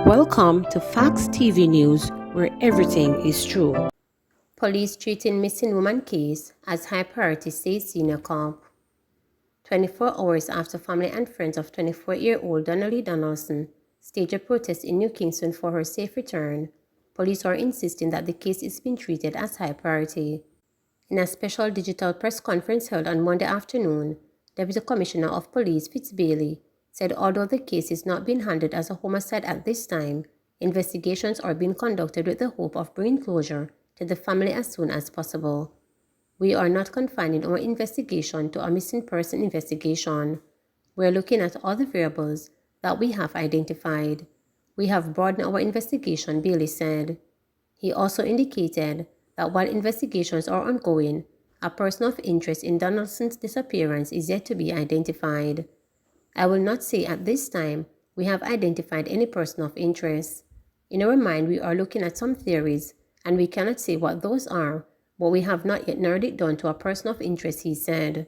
Welcome to Facts TV News, where everything is true. Police treating missing woman case as high priority, says senior cop. 24 hours after family and friends of 24-year-old Donnelly Donaldson staged a protest in New Kingston for her safe return, police are insisting that the case is being treated as high priority. In a special digital press conference held on Monday afternoon, Deputy Commissioner of Police Fitz Bailey said although the case is not being handled as a homicide at this time, investigations are being conducted with the hope of bringing closure to the family as soon as possible. We are not confining our investigation to a missing person investigation. We are looking at all the variables that we have identified. We have broadened our investigation, Bailey said. He also indicated that while investigations are ongoing, a person of interest in Donaldson's disappearance is yet to be identified. I will not say at this time we have identified any person of interest. In our mind, we are looking at some theories, and we cannot say what those are, but we have not yet narrowed it down to a person of interest, he said.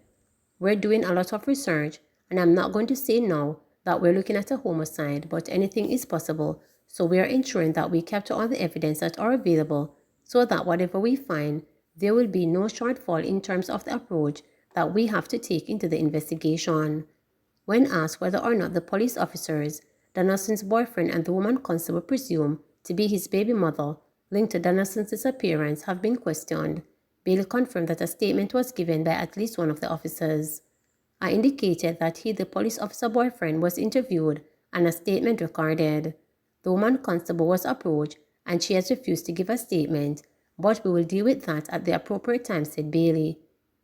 We're doing a lot of research, and I'm not going to say now that we're looking at a homicide, but anything is possible, so we are ensuring that we capture all the evidence that are available so that whatever we find, there will be no shortfall in terms of the approach that we have to take into the investigation. When asked whether or not the police officers, Donaldson's boyfriend and the woman constable presumed to be his baby mother linked to Donaldson's disappearance have been questioned, Bailey confirmed that a statement was given by at least one of the officers. I indicated that he, the police officer boyfriend, was interviewed and a statement recorded. The woman constable was approached and she has refused to give a statement, but we will deal with that at the appropriate time, said Bailey.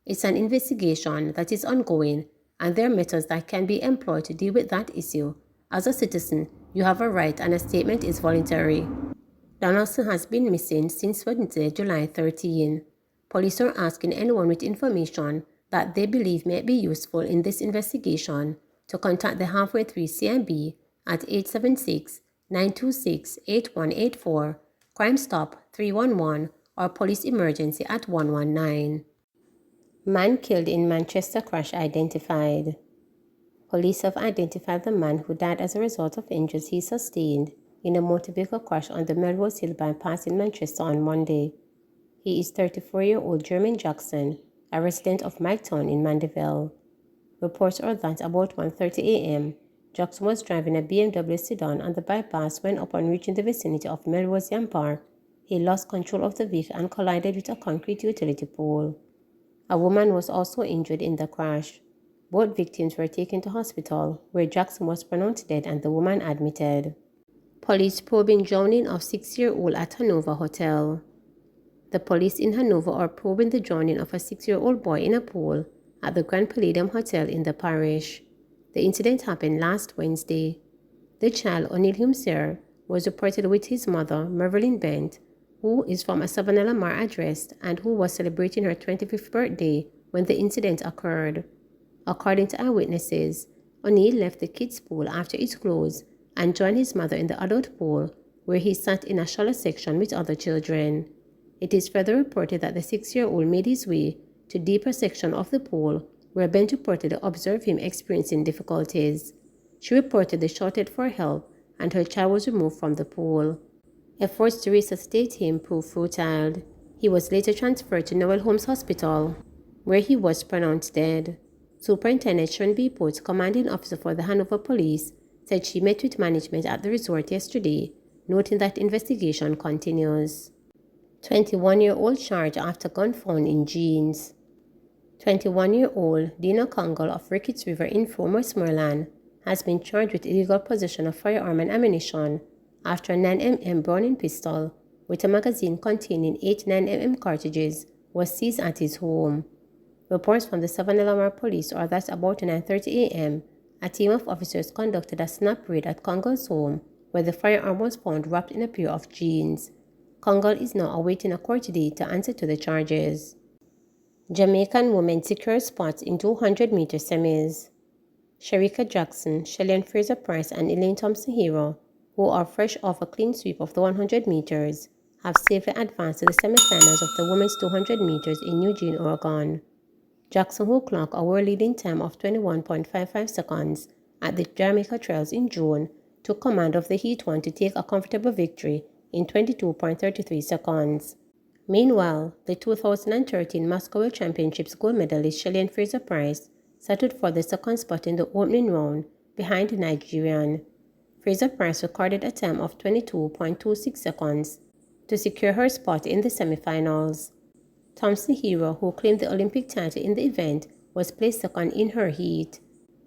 It's an investigation that is ongoing, and there are methods that can be employed to deal with that issue. As a citizen, you have a right and a statement is voluntary. Donaldson has been missing since Wednesday, July 13. Police are asking anyone with information that they believe may be useful in this investigation to contact the Halfway 3 CMB at 876-926-8184, Crime Stop 311, or Police Emergency at 119. Man killed in Manchester crash identified. Police have identified the man who died as a result of injuries he sustained in a motor vehicle crash on the Melrose Hill bypass in Manchester on Monday. He is 34-year-old Jermaine Jackson, a resident of Miketown in Mandeville. Reports are that about 1:30 a.m., Jackson was driving a BMW sedan on the bypass when upon reaching the vicinity of Melrose Yam Park, he lost control of the vehicle and collided with a concrete utility pole. A woman was also injured in the crash. Both victims were taken to hospital, where Jackson was pronounced dead and the woman admitted. Police probing drowning of 6-year-old at Hanover Hotel. The police in Hanover are probing the drowning of a 6-year-old boy in a pool at the Grand Palladium Hotel in the parish. The incident happened last Wednesday. The child, O'Neill Humser, was reported with his mother, Mervelyn Bent, who is from a Savannah Lamar address and who was celebrating her 25th birthday when the incident occurred. According to eyewitnesses, O'Neill left the kids' pool after it closed and joined his mother in the adult pool, where he sat in a shallow section with other children. It is further reported that the 6-year-old made his way to deeper section of the pool, where Bent reportedly observed him experiencing difficulties. She reportedly shouted for help, and her child was removed from the pool. Efforts to resuscitate him proved futile. He was later transferred to Noel Holmes Hospital, where he was pronounced dead. Superintendent Sean B. Potts, commanding officer for the Hanover Police, said she met with management at the resort yesterday, noting that investigation continues. 21-year-old charged after gun found in jeans. 21-year-old Dina Congal of Ricketts River in Westmoreland has been charged with illegal possession of firearm and ammunition after a 9mm Browning pistol with a magazine containing 8 9mm cartridges was seized at his home. Reports from the Savannah Lamar Police are that about 9:30 a.m., a team of officers conducted a snap raid at Congal's home, where the firearm was found wrapped in a pair of jeans. Congal is now awaiting a court date to answer to the charges. Jamaican women secure spots in 200-meter semis. Shericka Jackson, Shelly Fraser Price, and Elaine Thompson-Hero, who are fresh off a clean sweep of the 100 meters, have safely advanced to the semifinals of the women's 200 meters in Eugene, Oregon. Jackson, who clocked a world-leading time of 21.55 seconds at the Jamaica Trials in June, took command of the Heat 1 to take a comfortable victory in 22.33 seconds. Meanwhile, the 2013 Moscow World Championships gold medalist Shelly Fraser-Pryce settled for the second spot in the opening round behind the Nigerian. Fraser-Pryce recorded a time of 22.26 seconds to secure her spot in the semifinals. Thompson Hero, who claimed the Olympic title in the event, was placed second in her heat.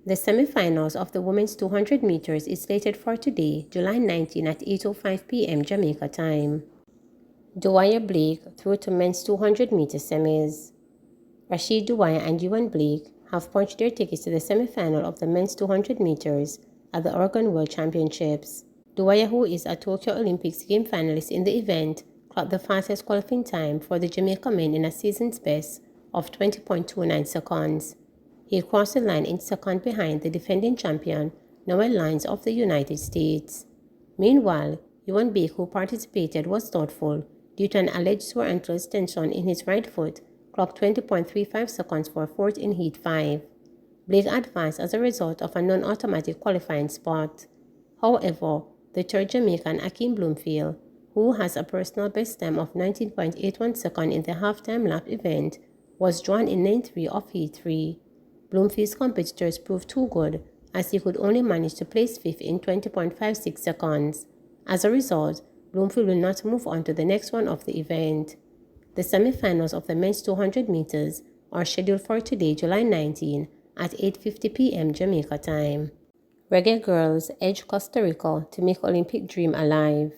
The semifinals of the women's 200 meters is slated for today, July 19 at 8:05 p.m. Jamaica time. Dwyer Blake through to men's 200 meter semis. Rashid Dwyer and Ewan Blake have punched their tickets to the semifinal of the men's 200 meters at the Oregon World Championships. Dwyer, who is a Tokyo Olympics game finalist in the event, clocked the fastest qualifying time for the Jamaica men in a season's best of 20.29 seconds. He crossed the line in second behind the defending champion, Noel Lyons of the United States. Meanwhile, Ewan Blake, who participated, was thoughtful due to an alleged sore ankle tension in his right foot, clocked 20.35 seconds for fourth in Heat 5. Blake advanced as a result of a non-automatic qualifying spot. However, the third Jamaican, Akeem Bloomfield, who has a personal best time of 19.81 seconds in the halftime lap event, was drawn in lane 3 of Heat 3. Bloomfield's competitors proved too good, as he could only manage to place 5th in 20.56 seconds. As a result, Bloomfield will not move on to the next one of the event. The semifinals of the men's 200 meters are scheduled for today, July 19 at 8:50 p.m. Jamaica time. Reggae girls edge Costa Rica to make Olympic dream alive.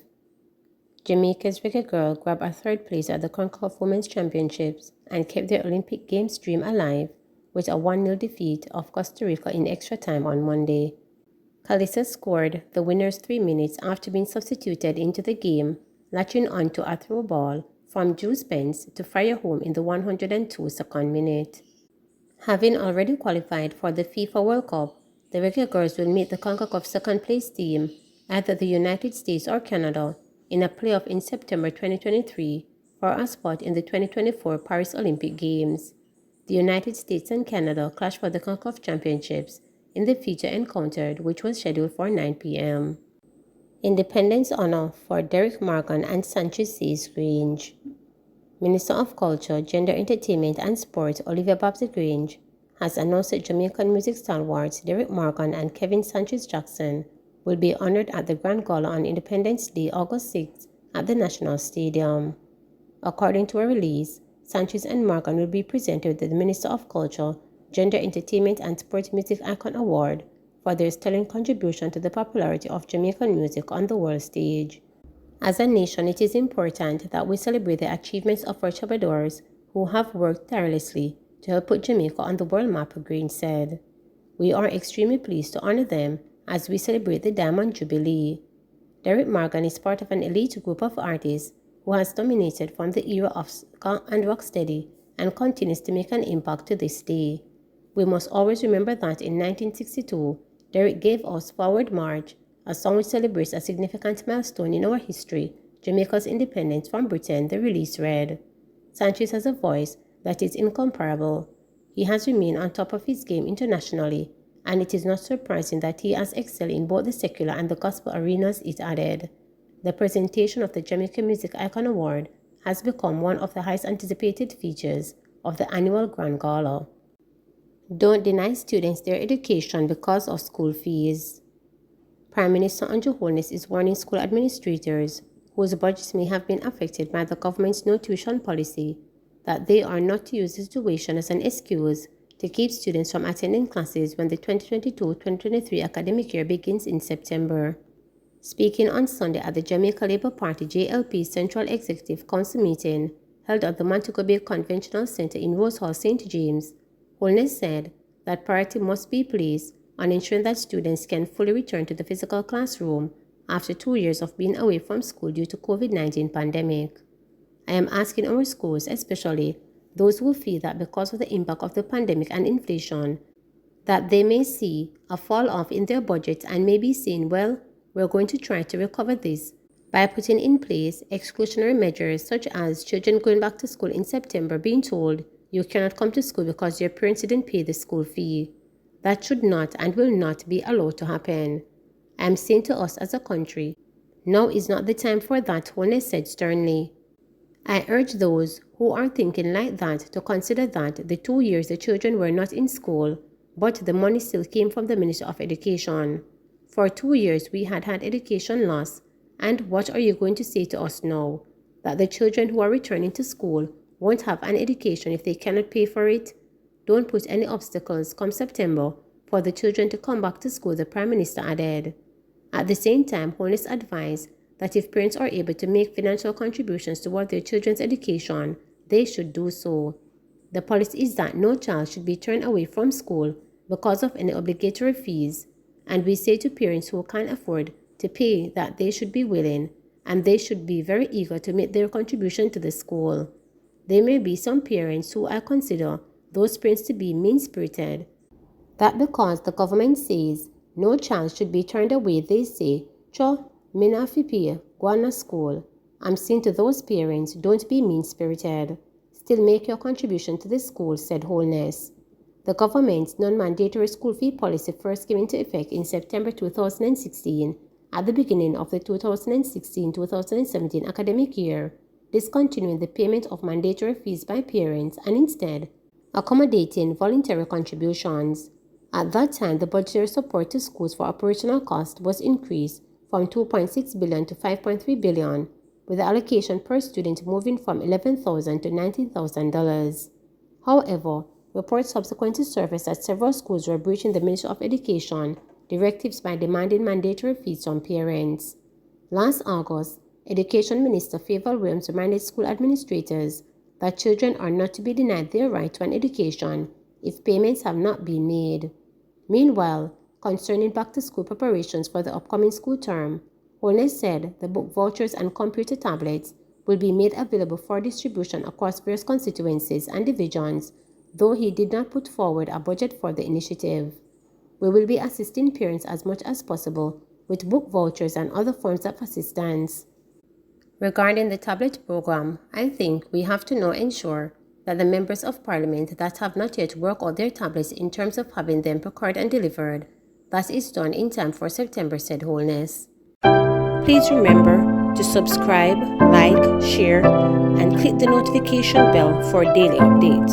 Jamaica's Reggae girl grabbed a third place at the CONCACAF Women's Championships and kept their Olympic Games dream alive with a 1-0 defeat of Costa Rica in extra time on Monday. Calissa scored the winners 3 minutes after being substituted into the game, latching on to a throw ball from Juice Pence to fire home in the 102nd minute. Having already qualified for the FIFA World Cup, the Reggae girls will meet the CONCACAF second-place team, either the United States or Canada, in a playoff in September 2023 for a spot in the 2024 Paris Olympic Games. The United States and Canada clash for the CONCACAF Championships in the feature encounter, which was scheduled for 9 p.m. Independence Honor for Derek Morgan and Sanchez says Grange. Minister of Culture, Gender, Entertainment and Sport Olivia Babs-Grange has announced that Jamaican music stalwarts Derek Morgan and Kevin Sanchez Jackson will be honored at the Grand Gala on Independence Day, August 6th at the National Stadium. According to a release, Sanchez and Morgan will be presented with the Minister of Culture, Gender, Entertainment and Sport Music Icon Award for their sterling contribution to the popularity of Jamaican music on the world stage. As a nation, it is important that we celebrate the achievements of our troubadours who have worked tirelessly to help put Jamaica on the world map, Green said. We are extremely pleased to honor them as we celebrate the Diamond Jubilee. Derek Morgan is part of an elite group of artists who has dominated from the era of ska and rocksteady and continues to make an impact to this day. We must always remember that in 1962, Derek gave us Forward March, a song which celebrates a significant milestone in our history, Jamaica's independence from Britain, the release read. Sanchez has a voice that is incomparable. He has remained on top of his game internationally, and it is not surprising that he has excelled in both the secular and the gospel arenas, it added. The presentation of the Jamaican Music Icon Award has become one of the highest anticipated features of the annual Grand Gala. Don't deny students their education because of school fees. Prime Minister Andrew Holness is warning school administrators whose budgets may have been affected by the government's no tuition policy that they are not to use the situation as an excuse to keep students from attending classes when the 2022-2023 academic year begins in September. Speaking on Sunday at the Jamaica Labour Party JLP Central Executive Council meeting held at the Montego Bay Conventional Centre in Rose Hall, St. James, Holness said that priority must be placed on ensuring that students can fully return to the physical classroom after 2 years of being away from school due to COVID-19 pandemic. I am asking our schools, especially those who feel that because of the impact of the pandemic and inflation, that they may see a fall off in their budgets and may be saying, well, we're going to try to recover this by putting in place exclusionary measures such as children going back to school in September being told you cannot come to school because your parents didn't pay the school fee. That should not and will not be allowed to happen. I am saying to us as a country, now is not the time for that, Holness said sternly. I urge those who are thinking like that to consider that the 2 years the children were not in school, but the money still came from the Ministry of Education. For 2 years we had education loss, and what are you going to say to us now? That the children who are returning to school won't have an education if they cannot pay for it? Don't put any obstacles come September for the children to come back to school, the Prime Minister added. At the same time, Holness advised that if parents are able to make financial contributions toward their children's education, they should do so. The policy is that no child should be turned away from school because of any obligatory fees, and we say to parents who can't afford to pay that they should be willing, and they should be very eager to make their contribution to the school. There may be some parents who I consider those parents to be mean-spirited, that because the government says no child should be turned away, they say, "Cho, me na fi pay, go na school." I'm saying to those parents, don't be mean-spirited. Still make your contribution to the school, said Holness. The government's non-mandatory school fee policy first came into effect in September 2016 at the beginning of the 2016-2017 academic year, discontinuing the payment of mandatory fees by parents and instead accommodating voluntary contributions. At that time, the budgetary support to schools for operational costs was increased from $2.6 billion to $5.3 billion, with the allocation per student moving from $11,000 to $19,000. However, reports subsequently surfaced that several schools were breaching the Ministry of Education directives by demanding mandatory fees from parents. Last August, Education Minister Favour Williams reminded school administrators that children are not to be denied their right to an education if payments have not been made. Meanwhile, concerning back-to-school preparations for the upcoming school term, Holness said the book vouchers and computer tablets will be made available for distribution across various constituencies and divisions, though he did not put forward a budget for the initiative. We will be assisting parents as much as possible with book vouchers and other forms of assistance. Regarding the tablet program, I think we have to now ensure that the members of parliament that have not yet worked out their tablets in terms of having them procured and delivered, that is done in time for September, said Holness. Please remember to subscribe, like, share, and click the notification bell for daily updates.